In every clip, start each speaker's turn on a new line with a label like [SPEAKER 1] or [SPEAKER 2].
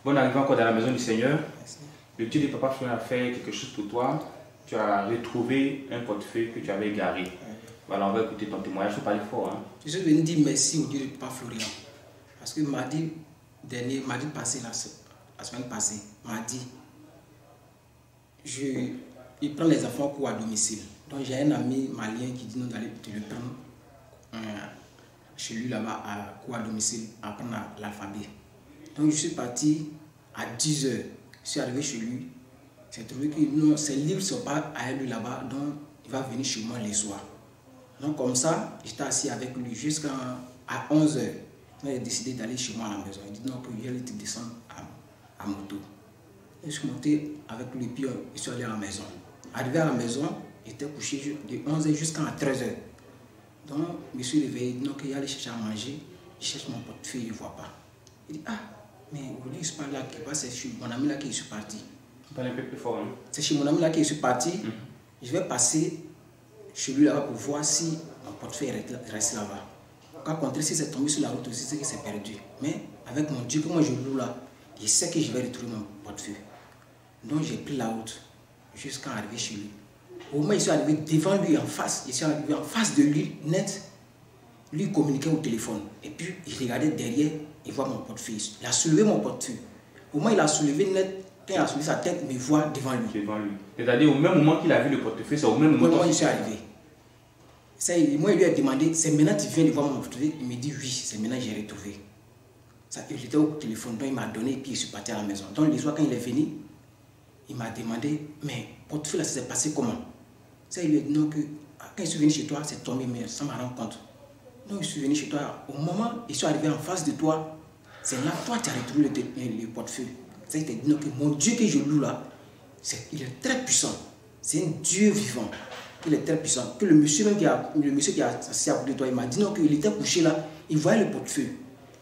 [SPEAKER 1] Bonne arrivée encore dans la maison du Seigneur.
[SPEAKER 2] Merci.
[SPEAKER 1] Le Dieu de Papa Florian a fait quelque chose pour toi. Tu as retrouvé un portefeuille que tu avais égaré. Voilà, on va écouter ton témoignage. Il faut parler fort. Hein.
[SPEAKER 2] Je suis venu dire merci au Dieu de Papa Florian. Parce que mardi dernier, mardi passé, la semaine passée, mardi, il prend les enfants pour à domicile. Donc j'ai un ami malien qui dit non d'aller le prendre chez lui là-bas à cours à domicile, apprendre l'alphabet. Donc je suis parti à 10 h. Je suis arrivé chez lui. J'ai trouvé que non, ses livres ne sont pas à lui là-bas, donc il va venir chez moi les soirs. Donc comme ça, j'étais assis avec lui jusqu'à 11 h. Il a décidé d'aller chez moi à la maison. Il dit non, qu'il allait descendre à moto. Et je suis monté avec lui, puis je suis allé à la maison. Arrivé à la maison, il était couché de 11 h jusqu'à 13 h. Donc, je me suis réveillé, donc il allait chercher à manger. Il cherche mon portefeuille, il ne voit pas. Il dit, ah, mais aujourd'hui, je ne suis pas là, c'est chez mon ami là que je suis parti.
[SPEAKER 1] Parle un peu plus fort. Hein?
[SPEAKER 2] C'est chez mon ami là que je suis parti. Je vais passer chez lui là-bas pour voir si mon portefeuille reste là-bas. Quand contre, si c'est tombé sur la route aussi, c'est que c'est perdu. Mais avec mon Dieu, comment je loue là, je sais que je vais retrouver mon portefeuille. Donc j'ai pris la route jusqu'à arriver chez lui. Au moment où je suis arrivé devant lui en face, je suis arrivé en face de lui, net, lui communiquait au téléphone. Et puis il regardait derrière, il voit mon portefeuille. Il a soulevé mon portefeuille. Au moment où il a soulevé net, quand il a soulevé sa tête, il me voit devant lui.
[SPEAKER 1] Devant lui. C'est-à-dire au même moment qu'il a vu le portefeuille, c'est au même moment
[SPEAKER 2] où je suis arrivé. Moi, il lui a demandé, c'est maintenant que tu viens de voir mon portefeuille. Il me dit oui, c'est maintenant que j'ai retrouvé. Ça, il était au téléphone, donc il m'a donné, puis je suis parti à la maison. Donc le soir, quand il est venu, il m'a demandé, mais portefeuille là, ça s'est passé comment? Ça, il lui a dit non, que quand je suis venu chez toi, c'est tombé, mais sans me rendre compte. Donc je suis venu chez toi, au moment où je suis arrivé en face de toi, c'est là, toi, tu as retrouvé le portefeuille. Ça, il t'a dit non, que mon Dieu que je loue là, il est très puissant. C'est un Dieu vivant. Il est très puissant. Que le monsieur même qui a assis à côté de toi, il m'a dit non, qu'il était couché là, il voyait le portefeuille.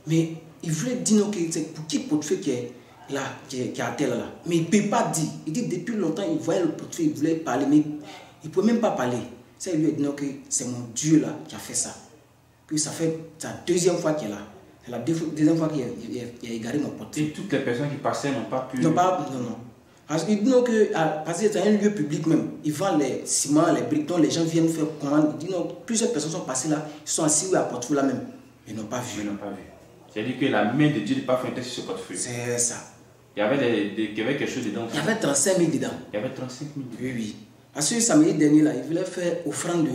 [SPEAKER 2] Mais il voulait dire non, que c'est pour qui portefeuille qui est là, qui est à tel là. Mais il ne peut pas dire. Il dit depuis longtemps, il voyait le portefeuille, il voulait parler, mais il ne pouvait même pas parler. Ça, il lui a dit non, que c'est mon Dieu là qui a fait ça. Que ça fait sa deuxième fois qu'il est là. C'est la deuxième fois qu'il a égaré mon portefeuille.
[SPEAKER 1] Et toutes les personnes qui passaient n'ont pas pu...
[SPEAKER 2] Non. Parce qu'il dit non, parce que c'est un lieu public même. Ils vendent les ciments, les briques, donc les gens viennent faire commande. Il dit non, plusieurs personnes sont passées là, ils sont assis à portefeuille là même. Ils n'ont pas vu.
[SPEAKER 1] Ils n'ont pas vu. C'est-à-dire que la main de Dieu n'est pas était sur ce portefeuille.
[SPEAKER 2] C'est ça.
[SPEAKER 1] Il y avait quelque chose dedans.
[SPEAKER 2] Il y avait 35 000 dedans.
[SPEAKER 1] Il y avait 35 000 dedans.
[SPEAKER 2] Oui. Parce que samedi dernier là, il voulait faire offrande de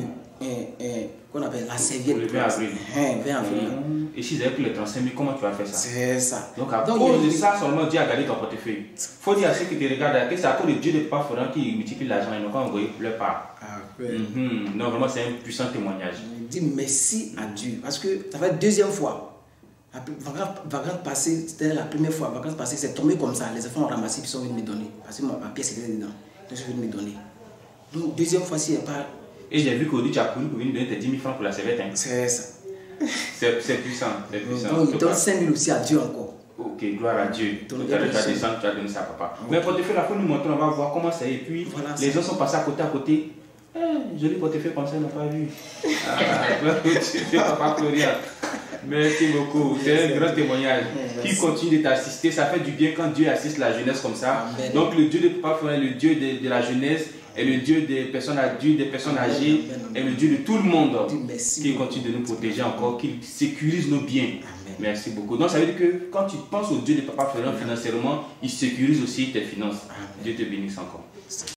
[SPEAKER 2] qu'on appelle la serviette.
[SPEAKER 1] Le 20 avril.
[SPEAKER 2] 20 avril.
[SPEAKER 1] Et s'ils avaient pris les 35 000, comment tu as fait ça?
[SPEAKER 2] C'est ça.
[SPEAKER 1] Donc à cause de ça, seulement Dieu a gardé ton portefeuille. Il faut dire à ceux qui te regardent que c'est à cause de Dieu de Papa Florian qui multiplie l'argent. Ils n'ont pas envoyé leur part. Non, vraiment, c'est un puissant témoignage.
[SPEAKER 2] Je dis merci à Dieu. Parce que ça fait deuxième fois. Vacances passées, c'était la première fois. Vacances passées, c'est tombé comme ça. Les enfants ont ramassé et sont venus me donner. Parce que ma pièce était dedans. Donc ils sont venus me donner. Donc deuxième fois, s'il n'y a pas...
[SPEAKER 1] Et j'ai vu qu'aujourd'hui, tu as couru pour venir donner tes 10 000 francs pour la serviette. Hein.
[SPEAKER 2] C'est ça.
[SPEAKER 1] C'est puissant. C'est puissant.
[SPEAKER 2] Donc il donne 5 000 aussi à Dieu encore.
[SPEAKER 1] Ok, gloire à Dieu. Tout à l'heure, tu as descendu, tu as donné ça à papa. Mais le portefeuille, la fois, nous montrer, on va voir comment c'est. Et puis, voilà, les gens sont passés à côté. Joli portefeuille comme ça, ils n'ont pas vu. C'est Papa Florian. Merci beaucoup. C'est un grand témoignage. Qui continue de t'assister. Ça fait du bien quand Dieu assiste la jeunesse comme ça. Amen. Donc, le Dieu de Papa Florian est le Dieu de la jeunesse. Et le Dieu des personnes adultes, des personnes âgées, et le Dieu de tout le monde qui continue de nous protéger encore, qui sécurise nos biens. Amen. Merci beaucoup. Donc ça veut dire que quand tu penses au Dieu de Papa Florian financièrement, il sécurise aussi tes finances. Amen. Dieu te bénisse encore.